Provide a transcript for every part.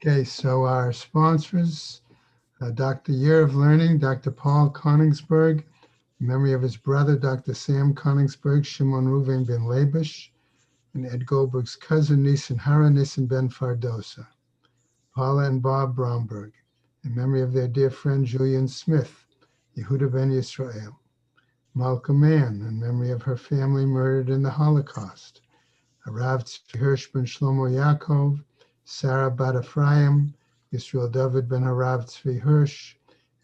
Okay, so our sponsors, Dr. Year of Learning, Dr. Paul Koningsberg, in memory of his brother, Dr. Sam Koningsberg, Shimon Reuven ben Labish, and Ed Goldberg's cousin, Nissen Hara, Nissen ben Fardosa. Paula and Bob Bromberg, in memory of their dear friend Julian Smith, Yehuda ben Yisrael. Malka Mann, in memory of her family murdered in the Holocaust. Harav Tzvi Hirsch ben Shlomo Yaakov, Sarah bat Ephraim, Yisrael David ben Harav Tzvi Hirsch,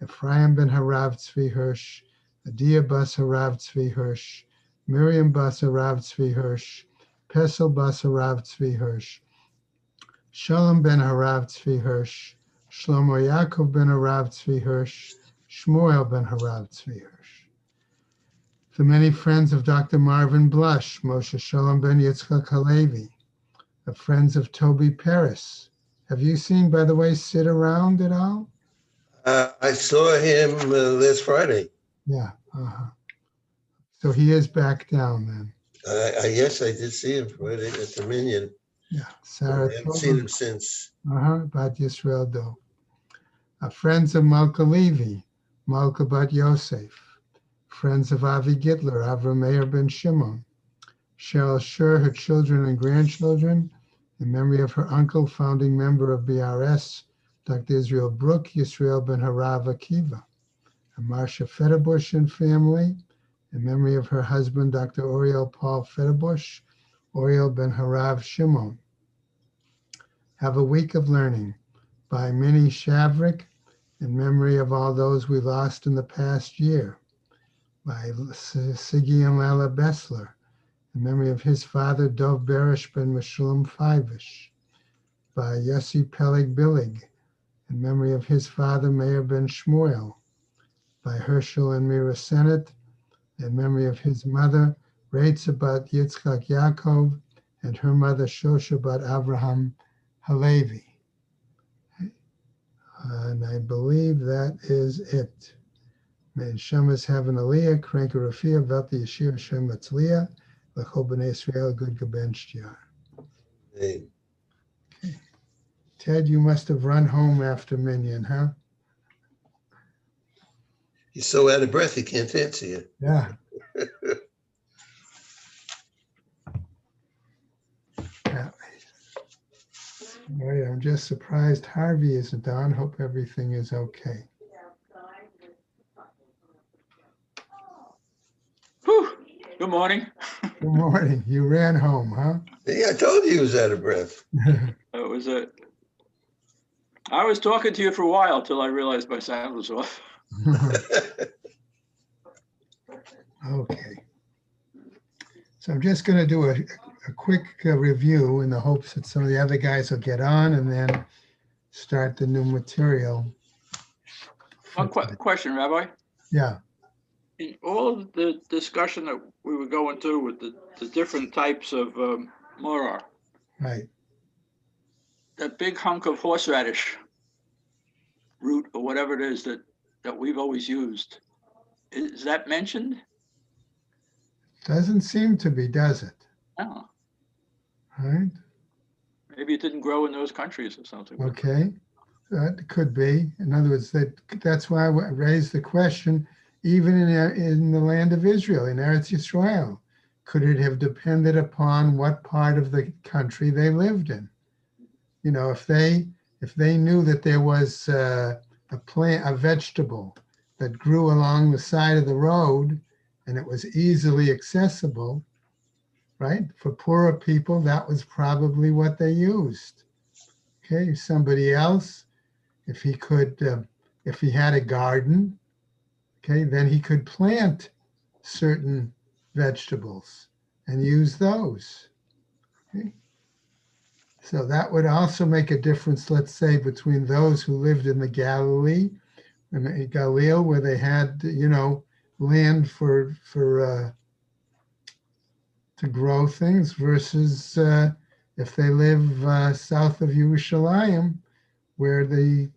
Ephraim ben Harav Tzvi Hirsch, Adia bas Harav Tzvi Hirsch, Miriam bas Harav Tzvi Hirsch, Pesel bas Harav Tzvi Hirsch, Shalom ben Harav Tzvi Hirsch, Shlomo Yaakov ben Harav Tzvi Hirsch, Shmuel ben Harav Tzvi Hirsch. The many friends of Dr. Marvin Blush, Moshe Shalom ben Yitzchak Halevi, the friends of Toby Paris. Have you seen, by the way, Sit Around at all? I saw him last Friday. Yeah. So he is back down then. Yes, I did see him Friday at the Minion. Yeah. Sarah I haven't seen him since. Bat Yisrael Do. Friends of Malka Levi, Malka Bat Yosef. Friends of Avi Gitler, Avram Meir ben Shimon. Cheryl Scher, her children and grandchildren, in memory of her uncle, founding member of BRS, Dr. Israel Brook, Yisrael ben Harav Akiva. And Marcia Federbush and family, in memory of her husband, Dr. Oriel Paul Federbush, Oriel ben Harav Shimon. Have a Week of Learning by Minnie Shavrik, in memory of all those we lost in the past year. By Siggy and Lala Bessler, in memory of his father, Dov Berish ben Meshulam Fivish. By Yossi Peleg Billig, in memory of his father, Meir ben Shmuel. By Herschel and Mira Sennett, in memory of his mother, Reitza bat Yitzchak Yaakov, and her mother, Shosha bat Avraham Halevi. And I believe that is it. May Shemas have an aliyah, Kranka Rafia, Vat the Yeshir Shem Matzliah, L'chol B'nai Israel, Good Gaben Shtiar. Hey. Okay. Ted, you must have run home after Minyan, huh? He's so out of breath, he can't answer you. Yeah. Yeah. All right, I'm just surprised Harvey isn't on. Hope everything is okay. Whew. Good morning. Good morning. You ran home, huh? Yeah, I told you he was out of breath. That was it. I was talking to you for a while till I realized my sound was off. Okay. So I'm just going to do a quick review in the hopes that some of the other guys will get on and then start the new material. One question, Rabbi. Yeah. In all of the discussion that we were going through with the different types of mortar, Right. that big hunk of horseradish root or whatever it is that we've always used, is that mentioned? Doesn't seem to be, does it? No. Right. Maybe it didn't grow in those countries or something. Okay. That could be. In other words, that's why I raised the question, even in the land of Israel, in Eretz Yisrael, could it have depended upon what part of the country they lived in? You know, if they knew that there was a vegetable that grew along the side of the road and it was easily accessible, right? For poorer people, that was probably what they used. Okay, somebody else, if he had a garden, okay, then he could plant certain vegetables and use those. Okay. So that would also make a difference, let's say, between those who lived in the Galilee and Galil, where they had, land to grow things, versus if they live south of Yerushalayim, where the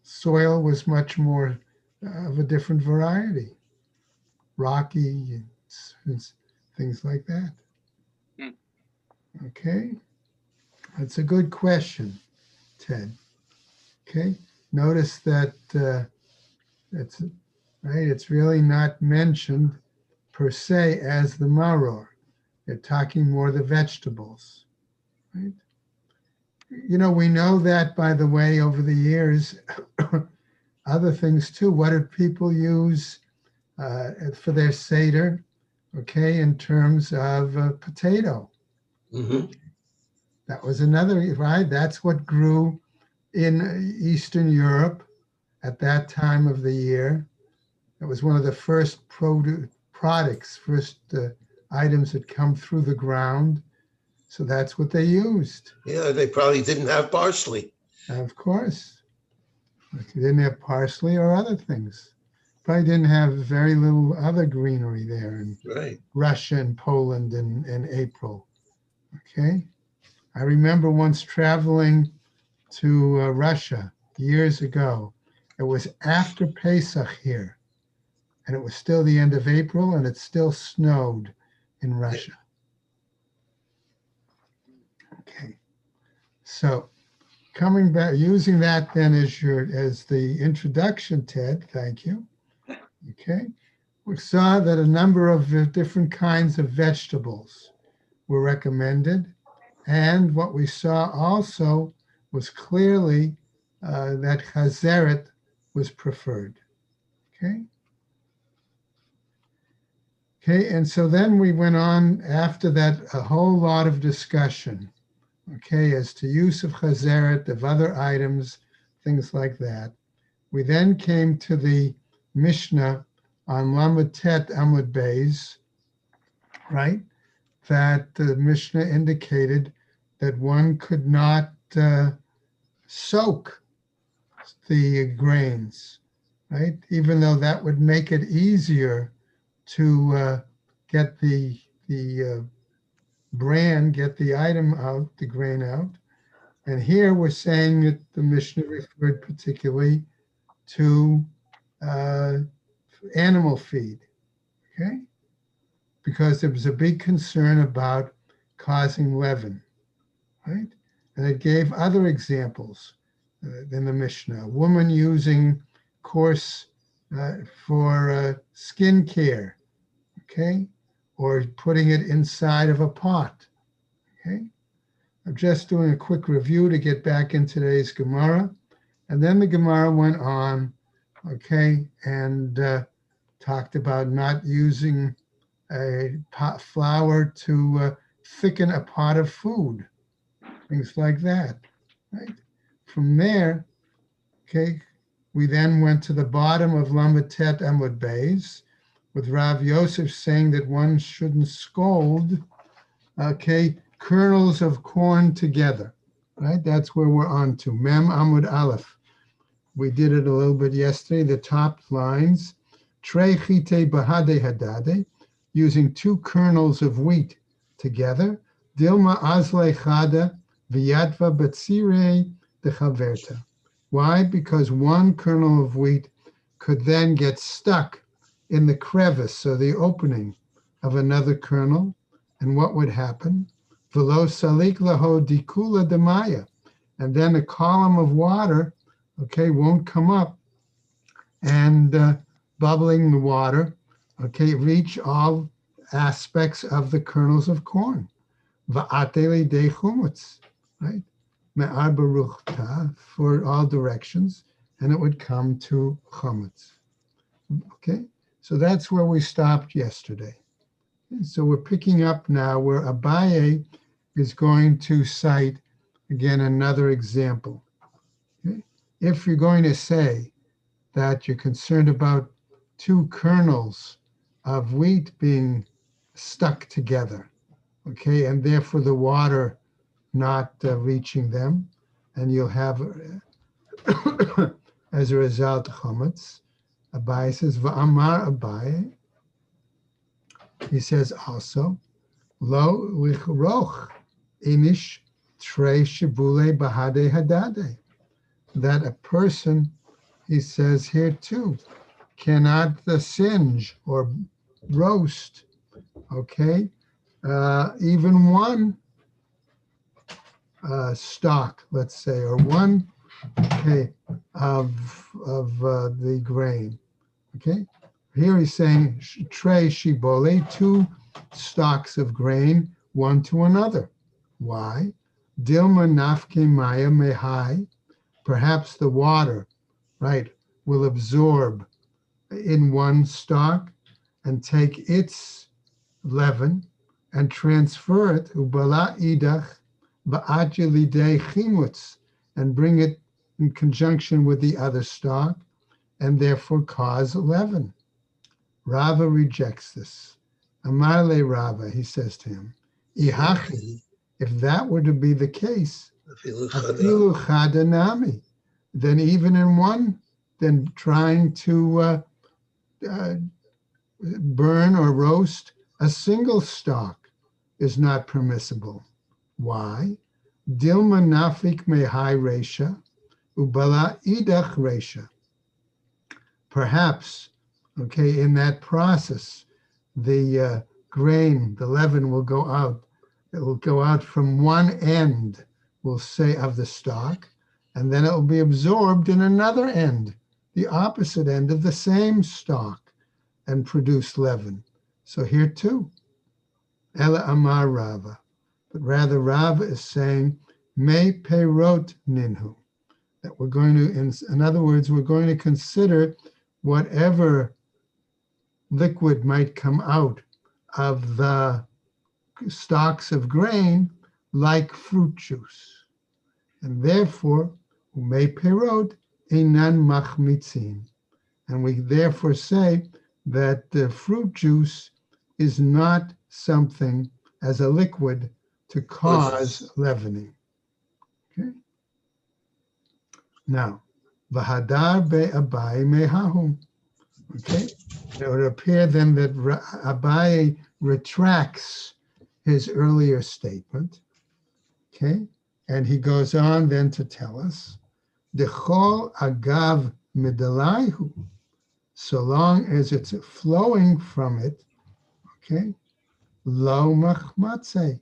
soil was much more of a different variety, rocky and things like that. Okay. That's a good question, Ted. Okay, notice that it's right. It's really not mentioned per se as the maror. They're talking more the vegetables, right? We know that, by the way, over the years, other things too. What did people use for their Seder? Okay, in terms of potato. Mhm. That was another, right? That's what grew in Eastern Europe at that time of the year. It was one of the first products, first items that come through the ground. So that's what they used. Yeah, they probably didn't have parsley. Of course, they didn't have parsley or other things. Probably didn't have very little other greenery there in Right. Russia and Poland in April. Okay. I remember once traveling to Russia years ago. It was after Pesach here, and it was still the end of April, and it still snowed in Russia. Okay. So coming back, using that then as the introduction, Ted, thank you. Okay. We saw that a number of different kinds of vegetables were recommended. And what we saw also was clearly that chazeret was preferred. Okay. Okay. And so then we went on after that, a whole lot of discussion, okay, as to use of chazeret, of other items, things like that. We then came to the Mishnah on Lamed Tet Amud Beis, right? That the Mishnah indicated that one could not soak the grains, right? Even though that would make it easier to get the get the item out, the grain out. And here we're saying that the Mishnah referred particularly to animal feed, okay? Because there was a big concern about causing leaven, right? And it gave other examples in the Mishnah. A woman using coarse for skin care, okay? Or putting it inside of a pot, okay? I'm just doing a quick review to get back in today's Gemara. And then the Gemara went on, okay, and talked about not using a pot flour to thicken a pot of food, things like that, right? From there, okay, we then went to the bottom of Lamed Tet Amud Beis, with Rav Yosef saying that one shouldn't scald, okay, kernels of corn together, right? That's where we're on to. Mem Amud Aleph. We did it a little bit yesterday, the top lines. Trei chite bahade hadade, using 2 kernels of wheat together. Dilma azle chada v'yadva betzire dechaverta. Why? Because 1 kernel of wheat could then get stuck in the crevice or the opening of another kernel. And what would happen? V'lo salik laho dikula demaya. And then a column of water, okay, won't come up and bubbling the water, okay, reach all aspects of the kernels of corn. Va'atele de chumutz, right? Me'ar baruchta, for all directions, and it would come to chumutz. Okay, so that's where we stopped yesterday. So we're picking up now where Abaye is going to cite, again, another example. Okay? If you're going to say that you're concerned about 2 kernels of wheat being stuck together, okay, and therefore the water not reaching them, and you'll have, as a result, chametz. Abaye says, "Va'amar Abaye." He says also, "Lo lichroch inish trei shibule bahade hadade." That a person, he says here too, cannot singe or roast, okay, even 1 stalk, let's say, or one, okay, of the grain. Okay, here he's saying tre shibole, two stalks of grain, one to another. Why? Dilma nafke maya mehai, perhaps the water, right, will absorb in one stalk and take its leaven and transfer it ubala idach ba'ajilidei chimutz, and bring it in conjunction with the other stalk and therefore cause leaven. Rava rejects this. Amarle Rava, he says to him, Ihachi, if that were to be the case, afilu chadanami, then even in one, then trying to burn or roast a single stalk is not permissible. Why? Dilma nafik mehai resha, ubala idach resha. Perhaps, okay, in that process, the grain, the leaven will go out. It will go out from one end, we'll say, of the stalk, and then it will be absorbed in another end, the opposite end of the same stalk, and produce leaven. So here too, Ela Amar Rava. But rather Rava is saying, Me perot ninhu. That we're going to, in other words, we're going to consider whatever liquid might come out of the stalks of grain like fruit juice. And therefore, umei perot einan machmitzin. And we therefore say that the fruit juice is not something as a liquid to cause leavening. Okay. Now, v'hadar be'abai mehahu. Okay. It would appear then that Abaye retracts his earlier statement. Okay. And he goes on then to tell us, Dechol agav midalaihu, so long as it's flowing from it, okay, lo machmatze,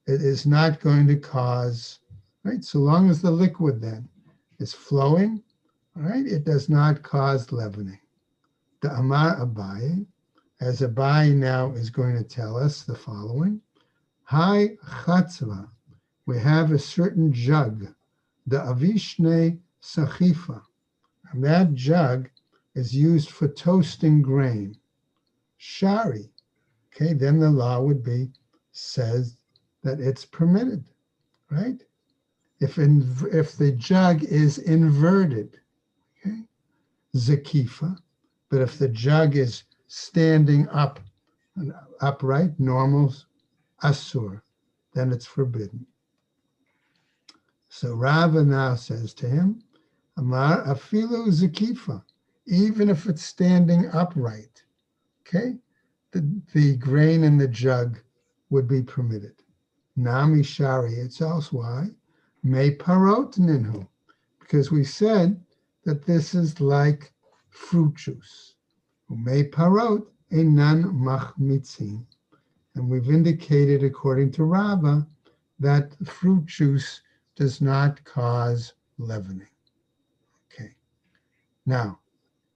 it is not going to cause, right? So long as the liquid then is flowing, all right, it does not cause leavening. The Amar Abaye, as Abaye now is going to tell us the following, Hai chatzva, we have a certain jug, the avishne sachifa, and that jug is used for toasting grain. Shari, okay, then the law would be, says that it's permitted, right? If the jug is inverted, okay, zakifa, but if the jug is standing up, upright, normal, asur, then it's forbidden. So Rava now says to him, Amar afilu zakifa, even if it's standing upright, okay, the grain in the jug would be permitted. Nami shari, it's else why? Me parot ninhu, because we said that this is like fruit juice. Me parot einan machmitzin, and we've indicated, according to Rava, that fruit juice does not cause leavening. Okay. Now,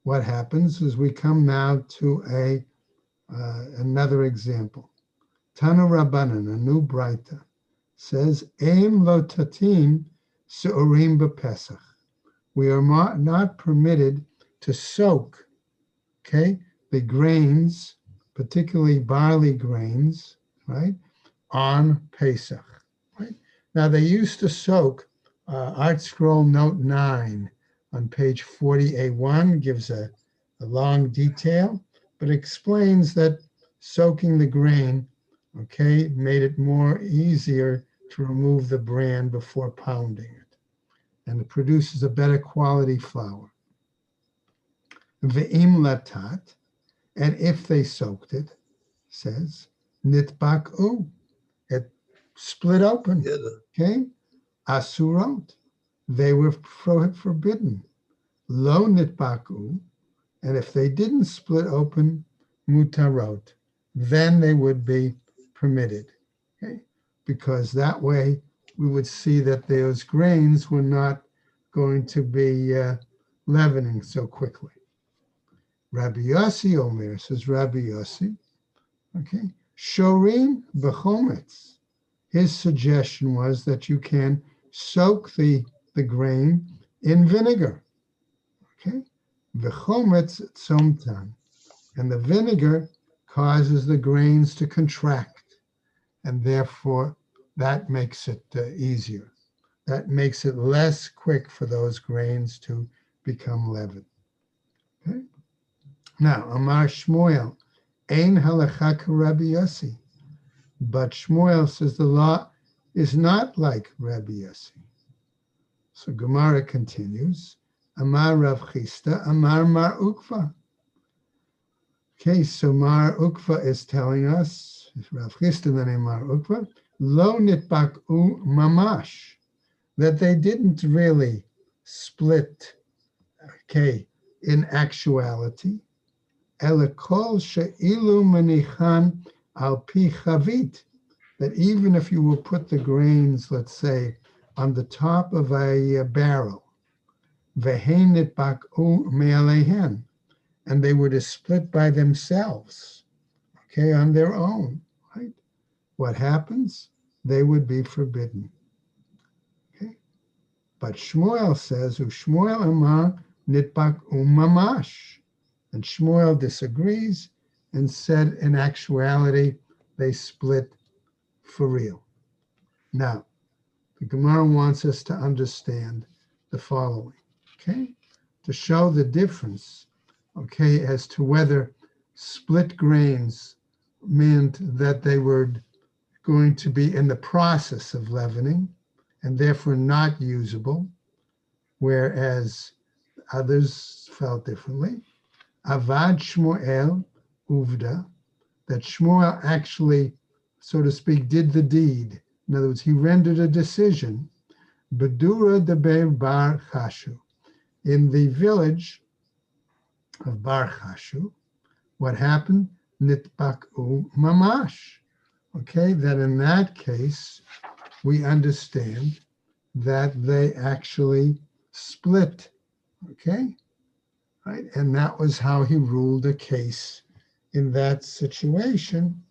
what happens is we come now to another example. Tanu Rabbanan, a new Braita, says, Eim lo tatim se'orim b'Pesach. We are not permitted to soak, okay, the grains, particularly barley grains, right, on Pesach, right? Now, they used to soak, Art Scroll Note 9 on page 40A1 gives a long detail, but explains that soaking the grain, okay, made it more easier to remove the bran before pounding it. And it produces a better quality flour. Ve'im latat, and if they soaked it, says, nitbak'u, it split open, okay? Asurot, they were forbidden. Lo nitbak'u, and if they didn't split open, mutarot, then they would be permitted, okay? Because that way we would see that those grains were not going to be leavening so quickly. Rabbi Yossi Omer, says Rabbi Yossi, okay, shorin b'chometz. His suggestion was that you can soak the grain in vinegar, okay? V'chometz tzomtan. And the vinegar causes the grains to contract, and therefore that makes it easier. That makes it less quick for those grains to become leavened. Okay? Now, Amar Shmuel, Ein halacha Rabbi Yossi. But Shmuel says the law is not like Rabbi Yossi. So Gemara continues, Amar Rav Chisda, Amar Mar Ukva. Okay, so Mar Ukva is telling us, Rav Chisda the name Mar Ukva, Lo nitbak'u mamash, that they didn't really split, okay, in actuality. Elakol she'ilu manichan al pi chavit, that even if you will put the grains, let's say, on the top of a barrel, vehein nitbak'u me'alehen, and they were to split by themselves, okay, on their own, right? What happens? They would be forbidden. Okay? But Shmuel says, Ushmuel amar nitbak umamash. And Shmuel disagrees and said, in actuality, they split for real. Now, the Gemara wants us to understand the following, okay? To show the difference, okay, as to whether split grains meant that they were going to be in the process of leavening and therefore not usable, whereas others felt differently. Avad Shmuel Uvda, that Shmuel actually, so to speak, did the deed. In other words, he rendered a decision. Bedura de Bar Chashu, in the village of Bar Chashu, what happened? Nitbak'u mamash. Okay, that in that case, we understand that they actually split. Okay, right? And that was how he ruled a case in that situation.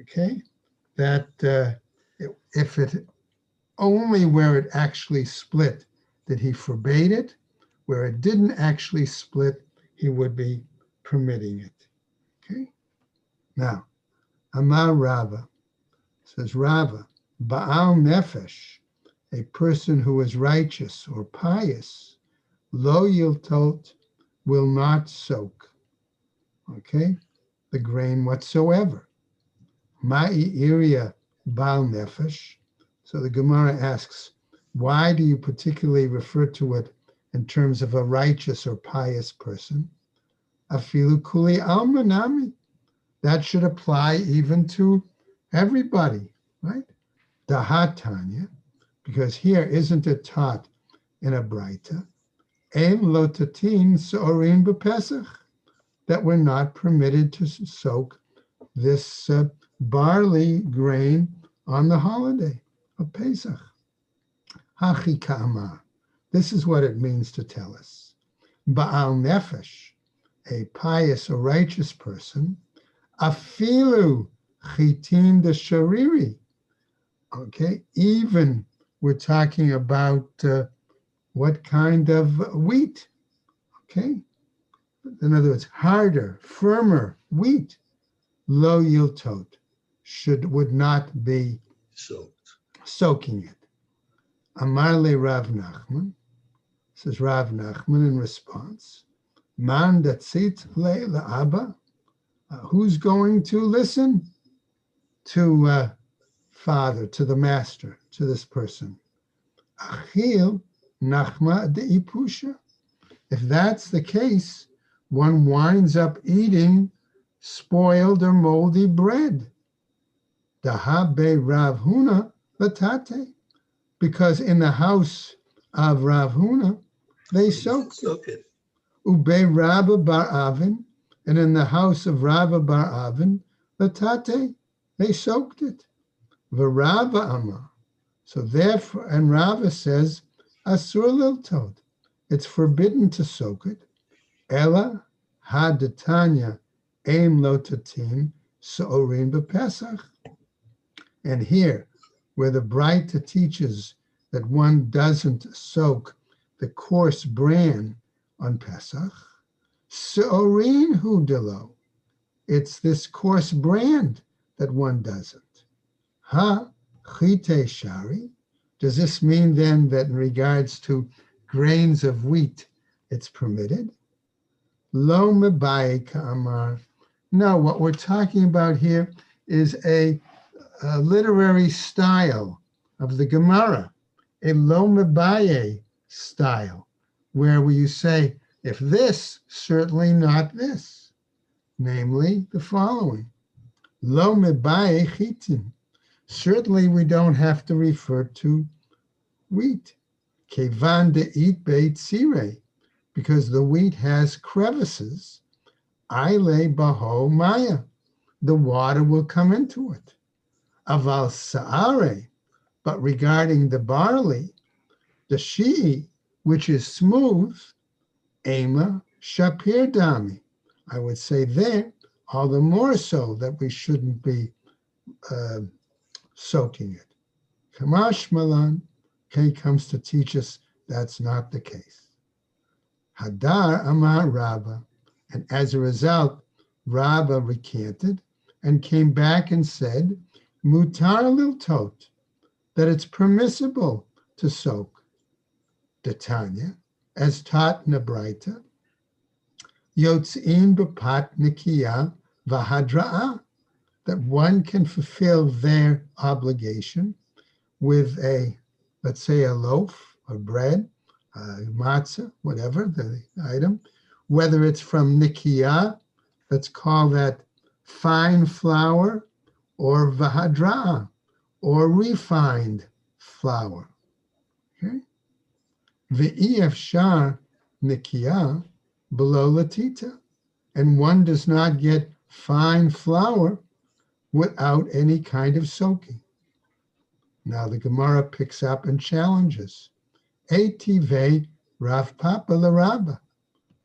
Okay, that if it only where it actually split did he forbade it, where it didn't actually split, he would be permitting it. Okay, now, Amar Rava, says Rava, Baal Nefesh, a person who is righteous or pious, lo yiltot, will not soak, okay, the grain whatsoever. Ma'i iria Baal Nefesh. So the Gemara asks, why do you particularly refer to it in terms of a righteous or pious person? Afilu kuli almanami. That should apply even to everybody, right? Dahatanya, because here isn't it taught in a Braita, Ein lotatin sorin b'Pesach, that we're not permitted to soak this barley grain on the holiday of Pesach. Hachi ka'amar. This is what it means to tell us. Ba'al nefesh, a pious or righteous person, afilu chitin de shariri. Okay, even we're talking about what kind of wheat. Okay, in other words, harder, firmer wheat, lo yiltot, would not be soaking it. Amar le Rav Nachman, says Rav Nachman in response, man datzit le la'aba, who's going to listen to father, to the master, to this person? Achil nachma de ipusha. If that's the case, one winds up eating spoiled or moldy bread. Dahabe Rav Huna latate, because in the house of Rav Huna, they soak it. Ube Rabba Bar Avin, and in the house of Rabba Bar Avin, latate, they soaked it. Varava Amar. So therefore, and Rava says, asur liltot, it's forbidden to soak it. Ella hadatanya aim lotatin so'orin b'Pesach. And here, where the Braita teaches that one doesn't soak the coarse bran on Pesach, so'orin hu delo, it's this coarse bran that one doesn't. Ha chite shari. Does this mean then that in regards to grains of wheat, it's permitted? Lo mebaye ka'amar. No, what we're talking about here is a literary style of the Gemara, a lo mebaye style, where you say, if this, certainly not this, namely the following. Lo mebaye chitin. Certainly we don't have to refer to wheat. Kevan de'it beit sire, because the wheat has crevices. Aile baho maya, the water will come into it. Aval sa'are, but regarding the barley, the shi'i, which is smooth, ema shapir dami. I would say there, all the more so that we shouldn't be soaking it. Kamash malan, K comes to teach us that's not the case. Hadar amar Rabba, and as a result, Rabba recanted and came back and said, mutar liltot, that it's permissible to soak. Detanya, as taught in the Braita, yotzin b'pat nikiya v'hadra'ah, that one can fulfill their obligation with a, let's say, a loaf of bread, matzah, whatever the item, whether it's from nikiya, let's call that fine flour, or v'hadra'ah, or refined flour. Okay? Ve'efshar nikiya below latita, and one does not get fine flour without any kind of soaking. Now the Gemara picks up and challenges. Etive Rav Papa l'Rabba.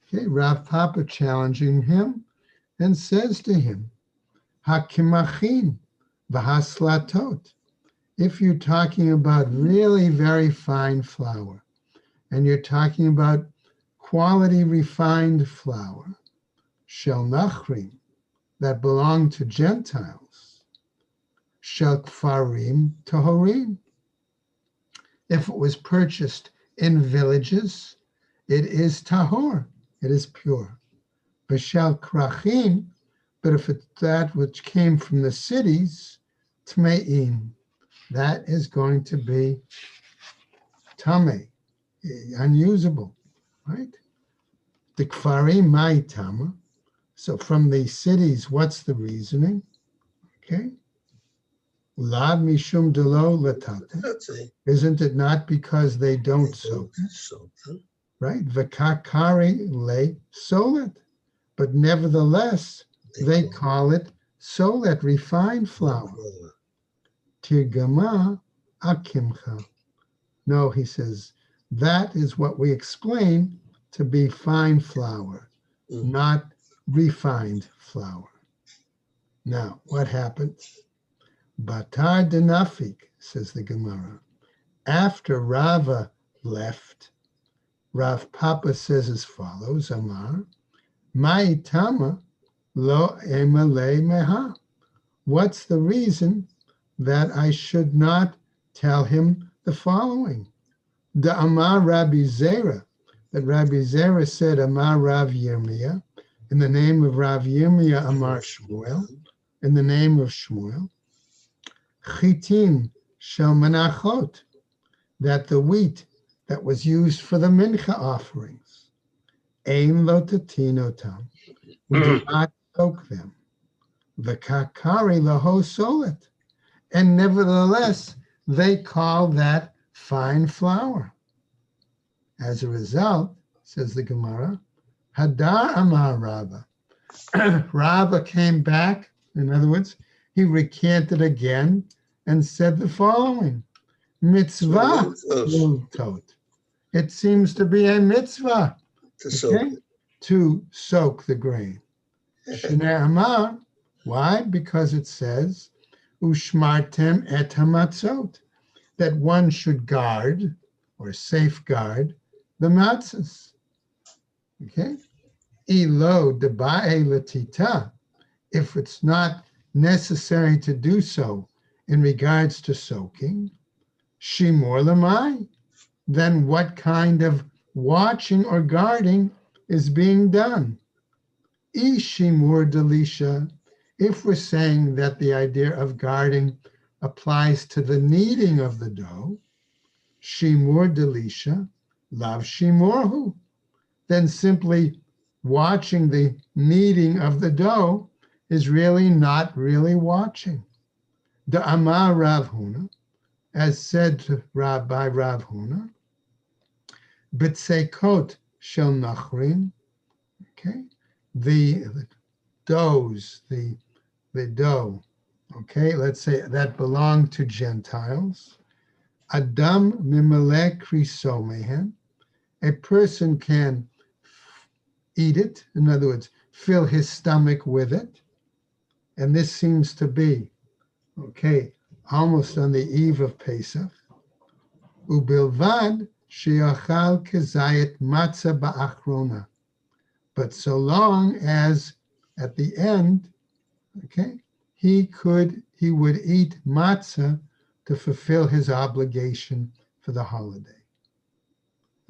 Okay, Rav Papa challenging him and says to him, Hakimachin v'haslatot. If you're talking about really very fine flour, and you're talking about quality refined flour, shel nachrim, that belong to Gentiles, shel kfarim tahorim. If it was purchased in villages, it is tahor, it is pure. V'shel krachim, but if it's that which came from the cities, tme'im, that is going to be tameh, unusable, right? The kfarim mai tama. So from the cities, what's the reasoning? Okay. Lav mishum delo latate. That's it. Isn't it not because they don't soak it? Right? V'kakari le solet. But nevertheless, they call it solet, refined flour. Tirgama akimcha. No, he says, that is what we explain to be fine flour, not refined flour. Now, what happens? Batar denafik, says the Gemara. After Rava left, Rav Papa says as follows, Amar, Ma'itama lo emale meha. What's the reason that I should not tell him the following? The Amar Rabbi Zera, that Rabbi Zera said Amar Rav Yirmiyah, in the name of Rav Yirmiyah Amar Shmuel, in the name of Shmuel, Chitin shel menachot, that the wheat that was used for the mincha offerings, ein lo tatinotam, we do not soak them, v'kakari laho solet, and nevertheless they call that fine flour. As a result, says the Gemara, Hadar Amar Rabba. Rabba came back, in other words, he recanted again and said the following, Mitzvah tot. It seems to be a mitzvah, To soak okay, to soak the grain. Shnei Amar, why? Because it says, Ushmartem et hamatzot, that one should guard or safeguard the matzahs. Okay? Elo deba'e latita, if it's not necessary to do so in regards to soaking, shimor lamai, then what kind of watching or guarding is being done? Ishimur delisha, if we're saying that the idea of guarding applies to the kneading of the dough, shimur delisha, lav shimurhu, then simply watching the kneading of the dough is really not really watching. The Amar Rav Huna, as said to Rabbi Rav Huna, B'tsekot shel nachrin, okay, the doughs, the dough, okay, let's say that belonged to Gentiles. Adam mimele krisomehen, a person can eat it, in other words, fill his stomach with it. And this seems to be, okay, almost on the eve of Pesach. Ubilvad she'achal kezayit matzah ba'achrona. But so long as at the end, okay, he would eat matzah to fulfill his obligation for the holiday.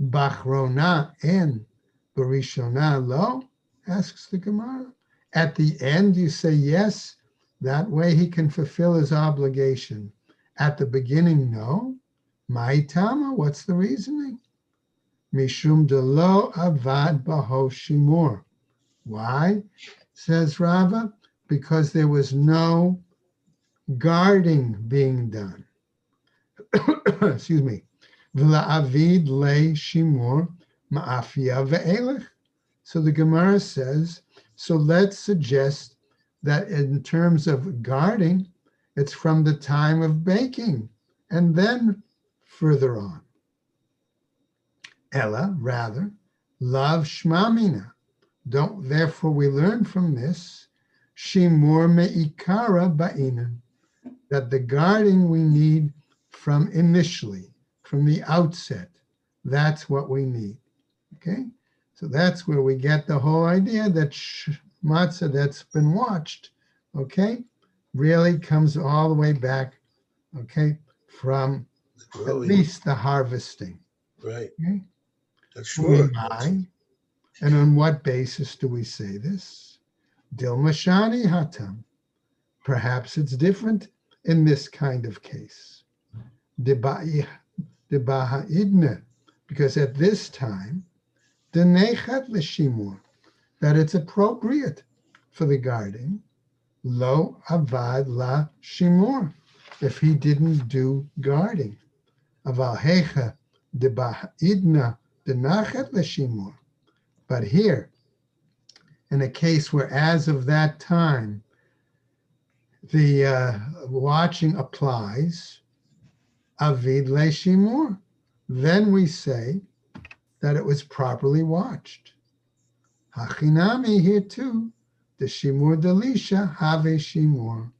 Bachrona en barishona lo, asks the Gemara. At the end, you say yes, that way he can fulfill his obligation. At the beginning, no. Ma'itama, what's the reasoning? Mishum de lo avad baho shimur. Why? Says Rava, because there was no guarding being done. Excuse me. V'la'avid le shimur ma'afia ve'elech. So the Gemara says, so let's suggest that in terms of guarding, it's from the time of baking and then further on. Ella, rather, lav shmamina. Don't, therefore we learn from this, shimur me'ikara ba'inan, that the guarding we need from initially, from the outset, that's what we need, okay? So that's where we get the whole idea that matzah that's been watched, okay, really comes all the way back, okay, from at least the harvesting. Right. Okay? That's sure. And on what basis do we say this? Dilmashani hatam. Perhaps it's different in this kind of case. Debaha'idne, because at this time, denechat l'shimur, that it's appropriate for the guarding, lo avad la shimur, if he didn't do guarding. Aval hecha debaha'idna denachat l'shimur. But here, in a case where as of that time, the watching applies, avid le shimur, then we say that it was properly watched. Hachinami, here too, the shimur delisha have shimur.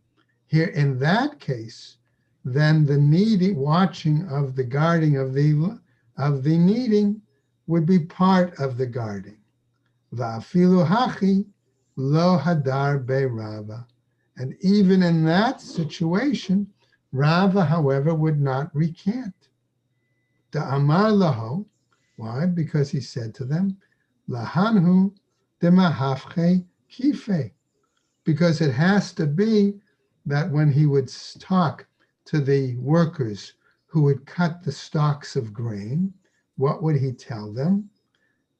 Here in that case, then the needing, watching of the guarding of the kneading would be part of the guarding. Va'afilu hachi lo hadar be Rava. And even in that situation, Rava, however, would not recant. The Amar laho, why? Because he said to them, Lahanhu de mahafche kife. Because it has to be that when he would talk to the workers who would cut the stalks of grain, what would he tell them?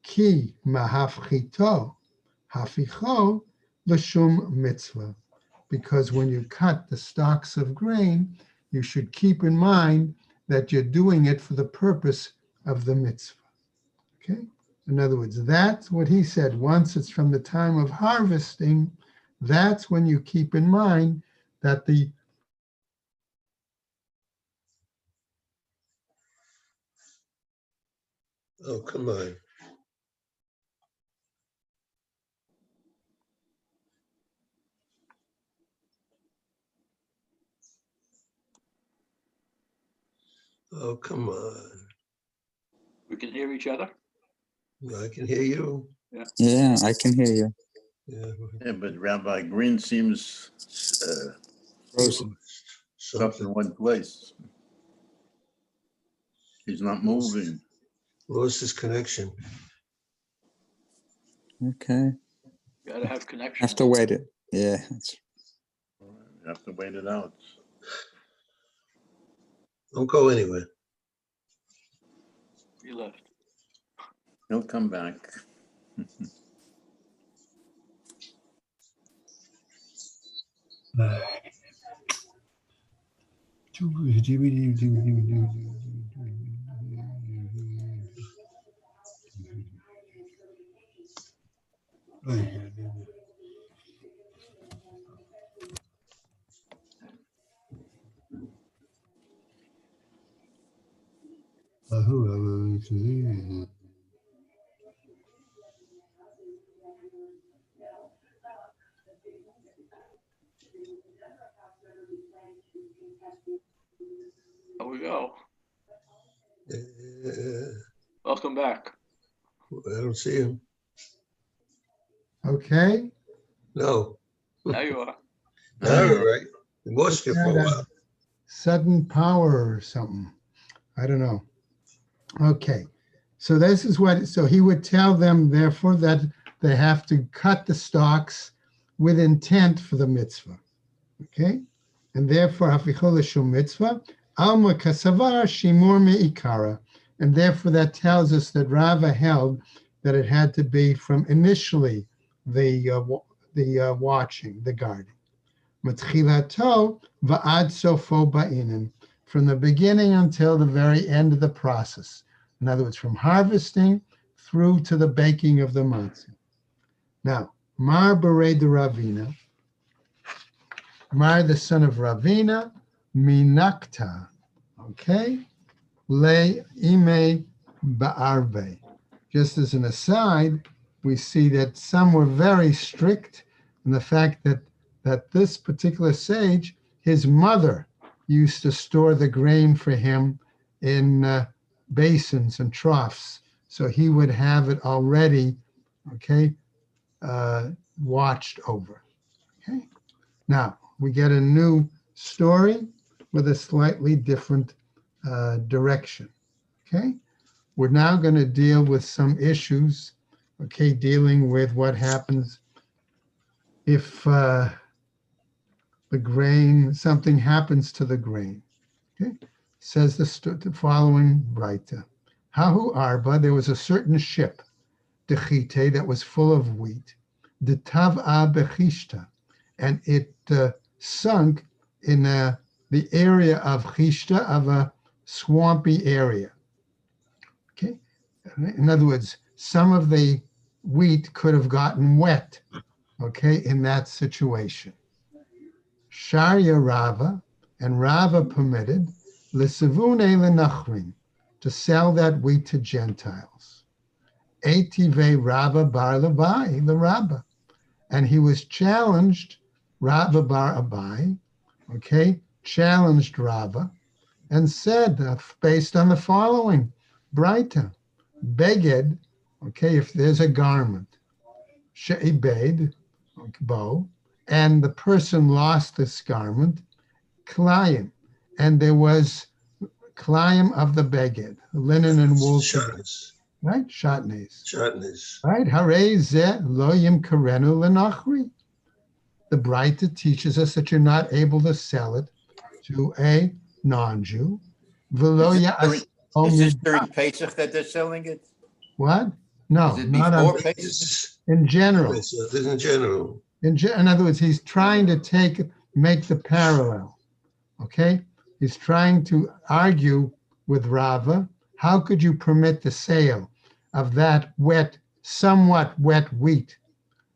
Ki mahafchito haficho l'shum mitzvah. Because when you cut the stalks of grain, you should keep in mind that you're doing it for the purpose of the mitzvah. Okay? In other words, that's what he said. Once it's from the time of harvesting, that's when you keep in mind that the Oh, come on. Oh, come on. We can hear each other? I can hear you. Yeah, I can hear you. Yeah. Yeah, but Rabbi Green seems Frozen. stuck in one place. He's not moving. Lost his connection. Okay. Gotta have connection. Have to wait it. Yeah. You have to wait it out. Don't go anywhere. He left. He'll come back. There we go. Uh, Welcome back. I don't see him. Okay. No. Now you are. All right. We lost you for a while. Sudden power or something. I don't know. Okay. So this is what, so he would tell them, therefore, that they have to cut the stalks with intent for the mitzvah. Okay? And therefore, hafichol shum mitzvah, alma kasavar shimur me'ikara. And therefore, that tells us that Rava held that it had to be from initially the watching, the guarding. Matchilato va'ad sofo ba'inen, from the beginning until the very end of the process. In other words, from harvesting through to the baking of the matzah. Now, Mar Berei de Ravina, Mar, the son of Ravina, Minakta, okay, Le Ime Ba'arve. Just as an aside, we see that some were very strict in the fact that this particular sage, his mother used to store the grain for him in basins and troughs. So he would have it already, okay, watched over. Okay. Now we get a new story with a slightly different direction. Okay. We're now going to deal with some issues, okay, dealing with what happens if the grain, something happens to the grain. Okay. Says the following Braita. Hahu Arba, there was a certain ship, Dechite, that was full of wheat, the Tav'a Bechishta, and it sunk in the area of Chishta, of a swampy area. Okay. In other words, some of the wheat could have gotten wet, okay, in that situation. Sharia Rava, and Rava permitted L'sivune L'nachrin, to sell that wheat to Gentiles. Etive Rava bar Labai, the Rabba. And he was challenged, Rava bar Abai, okay, challenged Rava, and said, based on the following, Braita, Beged, okay, if there's a garment, She'ibed, bow, and the person lost this garment, Klayim, and there was Klayim of the Beged, linen and wool together, right? Shatnez. Shatnez. Right? Harei zeh lo yimkarenu lenachri. The Braita teaches us that you're not able to sell it to a non-Jew. V'lo Is ya'as- this during Pesach that they're selling it? What? No, Is it not before on, Pesach? in general. This is in general. In other words, he's trying to make the parallel. Okay? He's trying to argue with Rava, how could you permit the sale of that somewhat wet wheat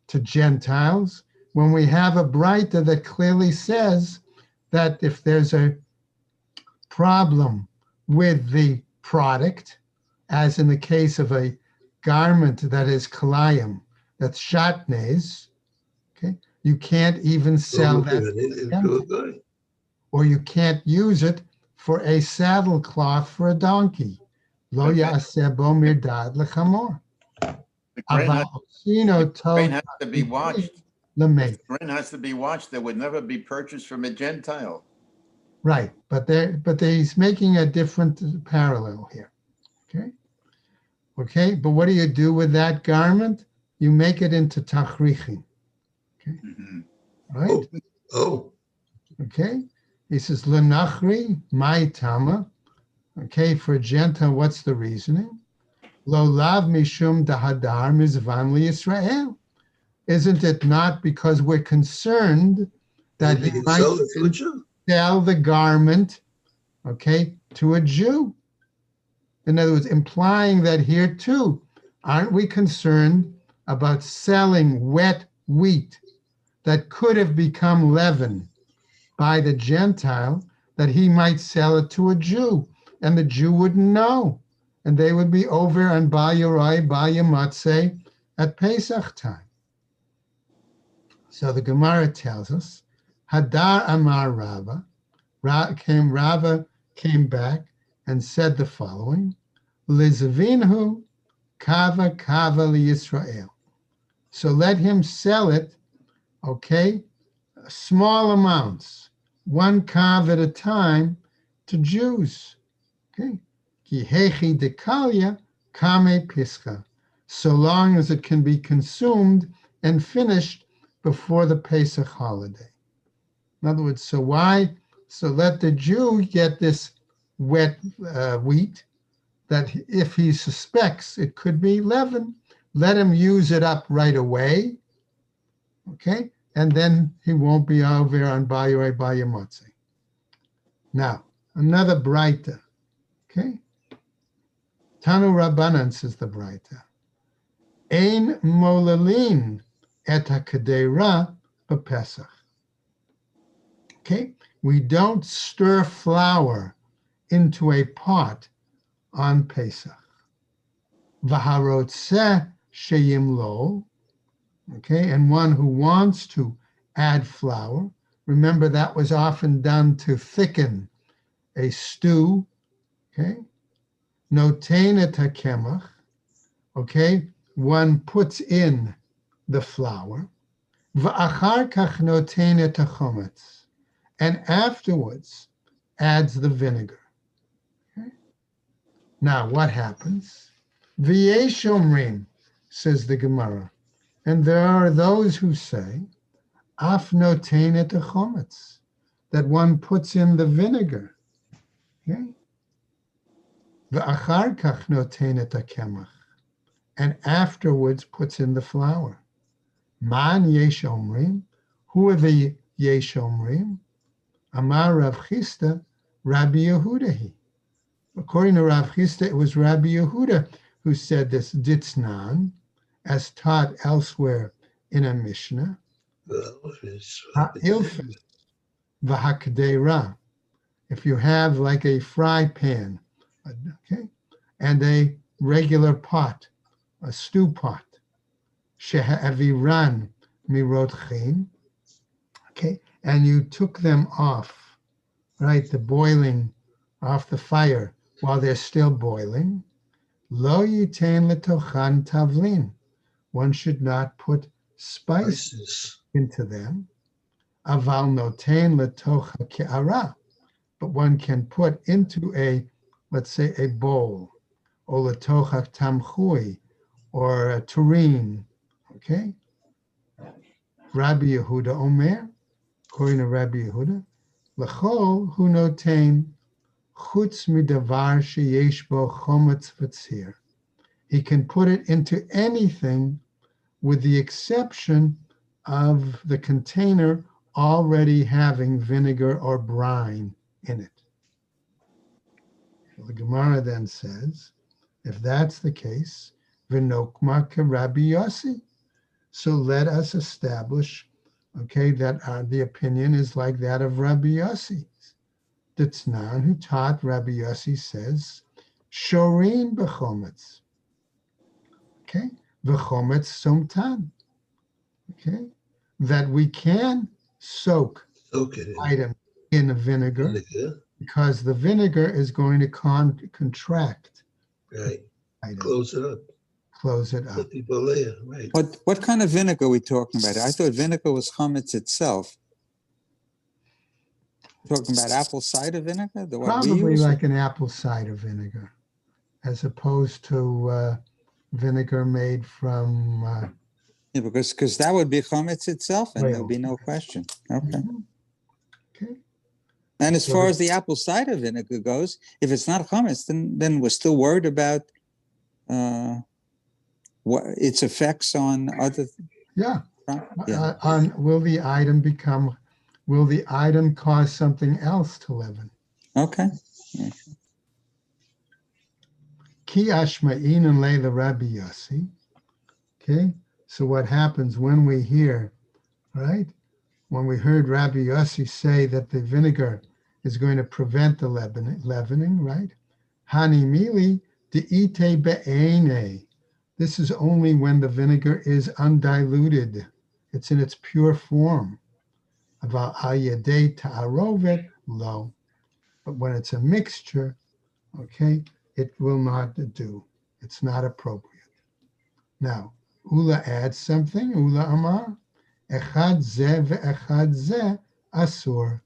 to Gentiles when we have a Braita that clearly says that if there's a problem with the product as in the case of a garment that is kalayim, that's shatnez, okay, you can't even sell that, or you can't use it for a saddle cloth for a donkey. Lo Okay. ya'aseh bo mirdad lechamor. The grain has, Aval grain to has to be watched. lemei. If the grain has to be watched, it would never be purchased from a Gentile. Right, but he's making a different parallel here. Okay, but what do you do with that garment? You make it into tachrichin. Mhm. Right? Oh, Okay. He says lenachri mai tama. Okay, for Gentile, what's the reasoning? Lo lav mishum dahadar mizvan li Yisrael. Isn't it not because we're concerned that they he can might sell it to a Jew. sell the garment, okay, to a Jew? In other words, implying that here too, aren't we concerned about selling wet wheat that could have become leaven by the Gentile, that he might sell it to a Jew, and the Jew wouldn't know, and they would be over on Bal Yoroi, Bal Yamatzeh at Pesach time. So the Gemara tells us, Hadar Amar Rava, Rava came back and said the following, Lizavinhu kava kava liYisrael. So let him sell it, okay, small amounts, one kav at a time to Jews. Okay. Ki hechi dekalia kame pischa. So long as it can be consumed and finished before the Pesach holiday. In other words, so why? So let the Jew get this wet wheat that if he suspects it could be leaven, let him use it up right away, okay? And then he won't be over on Bayoi Bayamotze. Now, another Braita, okay? Tanu Rabbanan says the Braita. Ein molalin et hakadera b'Pesach. Okay? We don't stir flour into a pot on Pesach. V'harotzeh sheyimlo. Okay, and one who wants to add flour, remember that was often done to thicken a stew, okay? Notain et hakemach, okay? One puts in the flour. V'achar kach notain et hachometz, and afterwards adds the vinegar. Okay? Now, what happens? V'yesh omrim, says the Gemara, and there are those who say, af notain et hachometz, that one puts in the vinegar. Okay? V'achar kach notain et hakemach, and afterwards puts in the flour. Man yesh omrim, who are the yesh omrim? Amar Rav Chisda, Rabbi Yehudahi. According to Rav Chisda, it was Rabbi Yehuda who said this ditzna'n, as taught elsewhere in a Mishnah. Ha'ilfis v'hakdeira. If you have like a fry pan, okay, and a regular pot, a stew pot, she'aviran mirotchin, okay, and you took them off, right, the boiling off the fire while they're still boiling, lo yitain letochan tavlin. One should not put spices into them. Aval notain letoch ha'ke'ara, but one can put into a, let's say, a bowl, or letoch ha'tamchui, or a tureen, okay? Rabbi Yehuda Omer, according to Rabbi Yehuda, l'chol hu notain chutz midavar sheyesh bo chometz v'tzir. He can put it into anything with the exception of the container already having vinegar or brine in it. The Gemara then says, if that's the case, v'nokma Rabbi Yossi. So let us establish, okay, that the opinion is like that of Rabbi Yossi. Ditznan, who taught Rabbi Yossi, says, shorin b'chometz. Okay, v'chometz somtan. Okay, that we can soak Soak it in item in a vinegar vinegar. because the vinegar is going to contract Right. item, Close it up. close it up. Let people layer. Right. What kind of vinegar are we talking about? I thought vinegar was chametz itself. Talking about apple cider vinegar, the one we Probably use? like an apple cider vinegar, as opposed to vinegar made from. Yeah, because that would be chametz itself, and there'll Oil. be no question. Okay. Mhm. Okay. And as So far the- as the apple cider vinegar goes, if it's not chametz, then we're still worried about what its effects on other. Yeah. Yeah. Will the item cause something else to leaven? Okay. Ki ashma'in and lay the Rabbi Yossi. Okay. So what happens when we hear, right? When we heard Rabbi Yossi say that the vinegar is going to prevent the leavening, right? Hani mili de'ite be'ene. This is only when the vinegar is undiluted. It's in its pure form. Aval ayadei ta'arovet lo. But when it's a mixture, okay, it will not do. It's not appropriate. Now, Ula adds something. Ula amar. Echad zeh ve'echad zeh asur.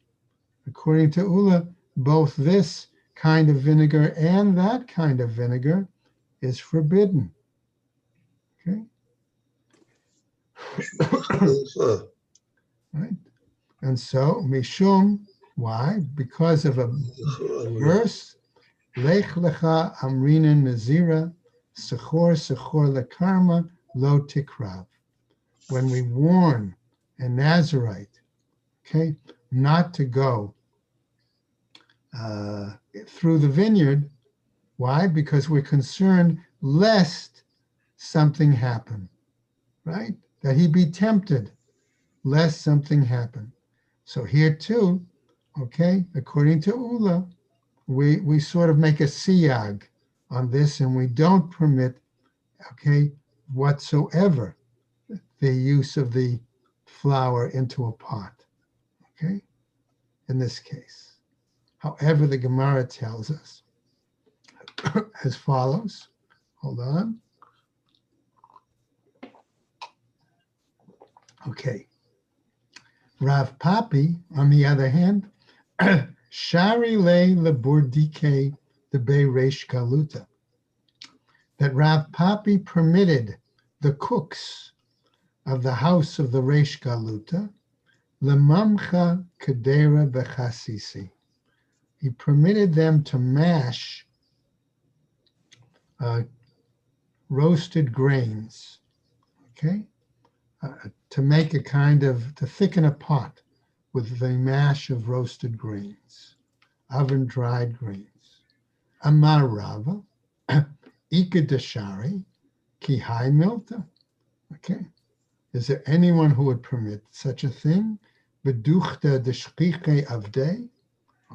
According to Ula, both this kind of vinegar and that kind of vinegar is forbidden. Okay. Right. And so, Mishum, why? Because of a verse, Lech lecha amrina nazira, sechor lekarma lo tikrav. When we warn a Nazirite, okay, not to go through the vineyard. Why? Because we're concerned lest something happen, right? That he be tempted, lest something happen. So here too, okay, according to Ula, we sort of make a siyag on this and we don't permit, okay, whatsoever the use of the flour into a pot, okay, in this case. However, the Gemara tells us as follows. Hold on. Okay. Rav Papi, on the other hand, Shari le leburdike the Bei Reish Galuta, that Rav Papi permitted the cooks of the house of the Reish Galuta, lemamcha kedera bechasisi. He permitted them to mash roasted grains, okay, to make a kind of, to thicken a pot with the mash of roasted grains, oven-dried grains. Amar Rava, Ika Dashari, Ki Hai Milta. Okay. Is there anyone who would permit such a thing? Beduchta deshchiche avdei.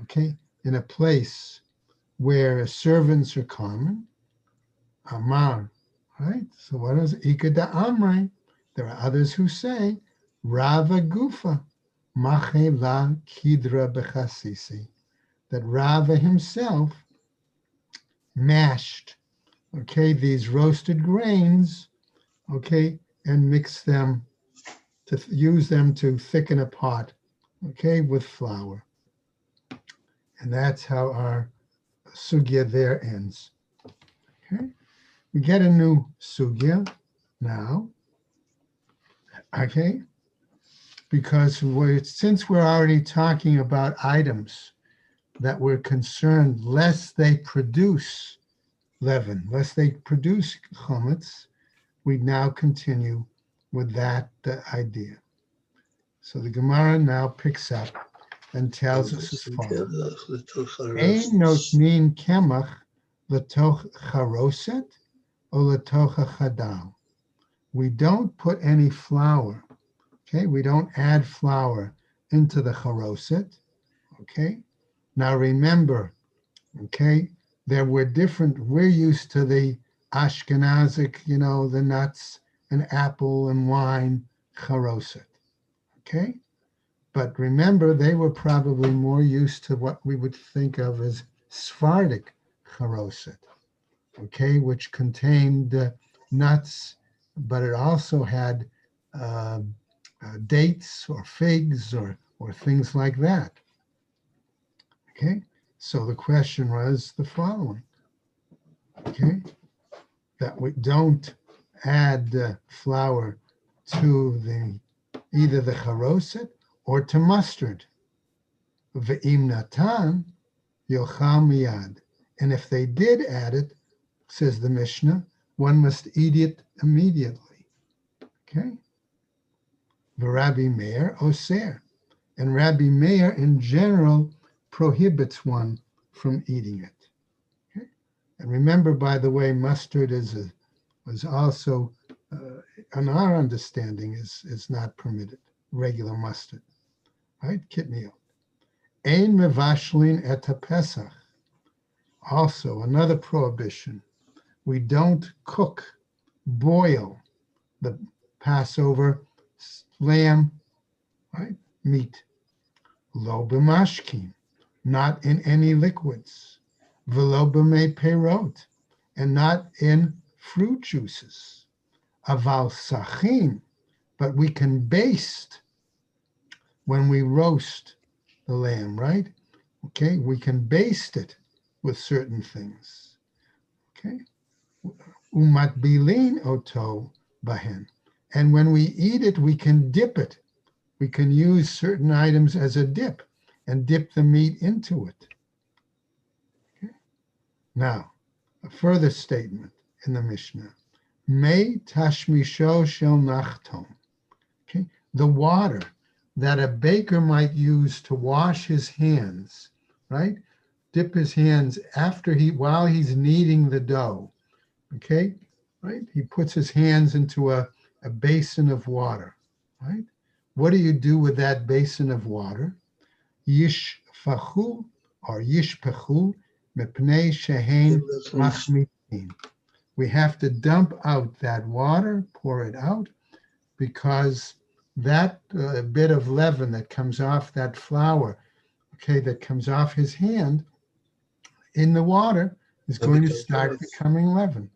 Okay. In a place where servants are common. Amar. Right? So what is Ika da Amrai? There are others who say, Rava Gufa, Mache la Kidra Bechasisi, that Rava himself mashed, okay, these roasted grains, okay, and mixed them to use them to thicken a pot, okay, with flour. And that's how our sugya there ends. Okay, we get a new sugya now. Okay, because since we're already talking about items that we're concerned lest they produce leaven, lest they produce chametz, we now continue with that idea. So the Gemara now picks up and tells us as follows: Ein notnin kemach letoch charoset or letoch chadal. We don't put any flour. Okay, we don't add flour into the charoset. Okay, now remember, okay, there were different, we're used to the Ashkenazic, the nuts and apple and wine, charoset, okay? But remember, they were probably more used to what we would think of as Sephardic charoset, okay, which contained nuts, but it also had dates or figs or things like that. Okay, so the question was the following. Okay, that we don't add flour to either the charoset or to mustard. Ve'im natan yochal miyad. And if they did add it, says the Mishnah, one must eat it immediately. Okay? Rabbi Meir oser. And Rabbi Meir in general prohibits one from eating it. Okay? And remember, by the way, mustard was also, in our understanding, is not permitted. Regular mustard. Right? Kitniot. Ein mevashlin et Pesach. Also, another prohibition. We don't cook, boil the Passover lamb, right? Meat. Lo b'mashkin, not in any liquids. V'lo b'mei perot, and not in fruit juices. Aval sachin, but we can baste when we roast the lamb, right? Okay, we can baste it with certain things. Okay, umat bilin oto bahen, and when we eat it, we can dip it. We can use certain items as a dip and dip the meat into it. Okay. Now, a further statement in the Mishnah: Mei tashmisho shel nachtom. Okay, the water that a baker might use to wash his hands, right? Dip his hands while he's kneading the dough. Okay, right? He puts his hands into a basin of water, right? What do you do with that basin of water? Yishfachu or yishpechu mepnei shehein machmitin. We have to dump out that water, pour it out, because that bit of leaven that comes off that flour, okay, that comes off his hand in the water is going to start becoming leaven.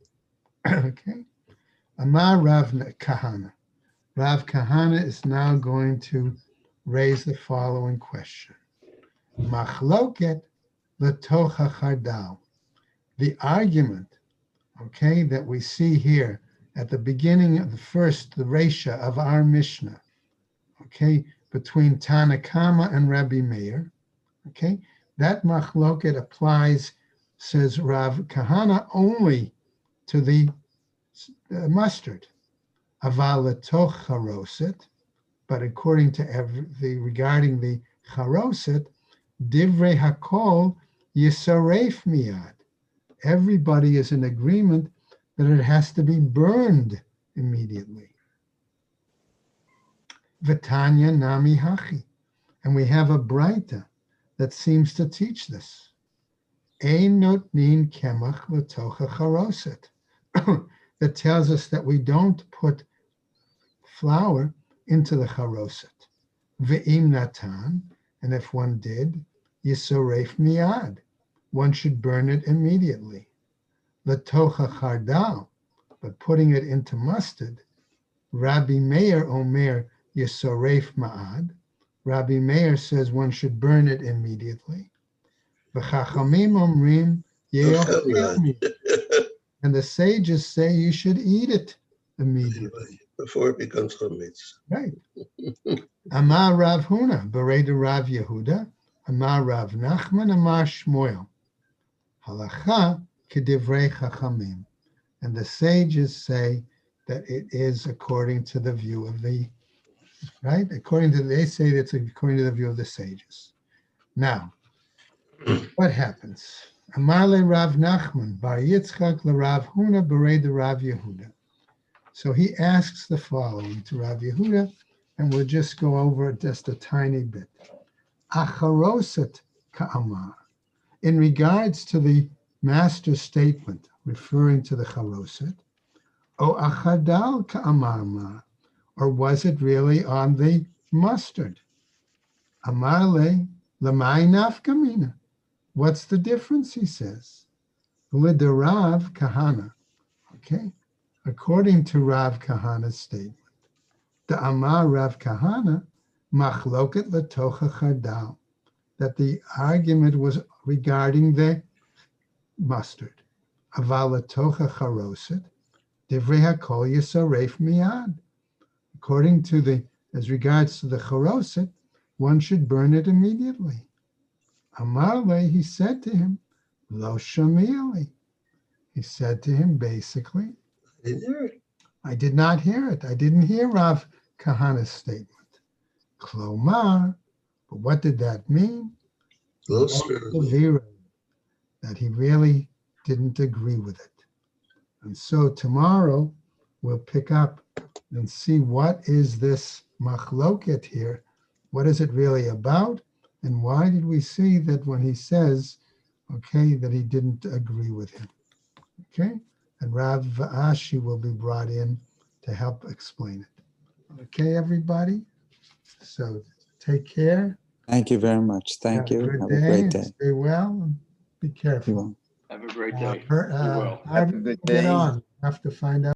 Okay. Amar Rav Kahana. Rav Kahana is now going to raise the following question. Machloket letocha chardal. The argument, okay, that we see here at the beginning of the Resha of our Mishnah, okay, between Tanakama and Rabbi Meir, okay, that machloket applies, says Rav Kahana, only to the mustard. Aval letoch charoset, but according to regarding the charoset, divrei hakol yisaref miyad. Everybody is in agreement that it has to be burned immediately. V'tanya nami hachi, and we have a braita that seems to teach this. Ein notnin kemach letocha charoset, that tells us that we don't put flour into the charoset. Ve'im natan, and if one did, yisoref miyad, one should burn it immediately. Letocha chardal, but putting it into mustard, Rabbi Meir omer yisoref ma'ad. Rabbi Meir says one should burn it immediately. V'chachamim omrim ye'ochel, and the sages say you should eat it immediately. Before it becomes chametz. Right. Amar Rav Huna, Bereda Rav Yehuda, Amar Rav Nachman, Amar Shmuel. Halacha kedivrei chachamim. And the sages say that it is according to the view of they say it's according to the view of the sages. Now, what happens? Amar le Rav Nachman, Bar Yitzchak le Rav Huna, Bereda Rav Yehuda. So he asks the following to Rav Yehuda, and we'll just go over it just a tiny bit. Acharoset ka'amar. In regards to the master's statement referring to the charoset, o achadal ka'amarma, or was it really on the mustard? Amarle lamai nafkamina. What's the difference, he says. Liderav kahana. Okay, according to Rav Kahana's statement, the Amar Rav Kahana, machloket latocha chardal, that the argument was regarding the mustard. Aval latocha charoset, divrei hakol yisaref miyad. According to as regards to the charoset, one should burn it immediately. Amarle, he said to him, lo shamili. He said to him, basically, I did not hear it. I didn't hear Rav Kahana's statement. Klomar, but what did that mean? That he really didn't agree with it. And so tomorrow we'll pick up and see what is this machloket here? What is it really about? And why did we see that when he says, okay, that he didn't agree with him? Okay? And Rav Ashi will be brought in to help explain it. Okay, everybody? So take care. Thank you very much. Thank you. Have Have a a good great day. day. Stay well and be You careful. will. Have a great day. Bert, Be well. Have a good get day. on. Have to find out.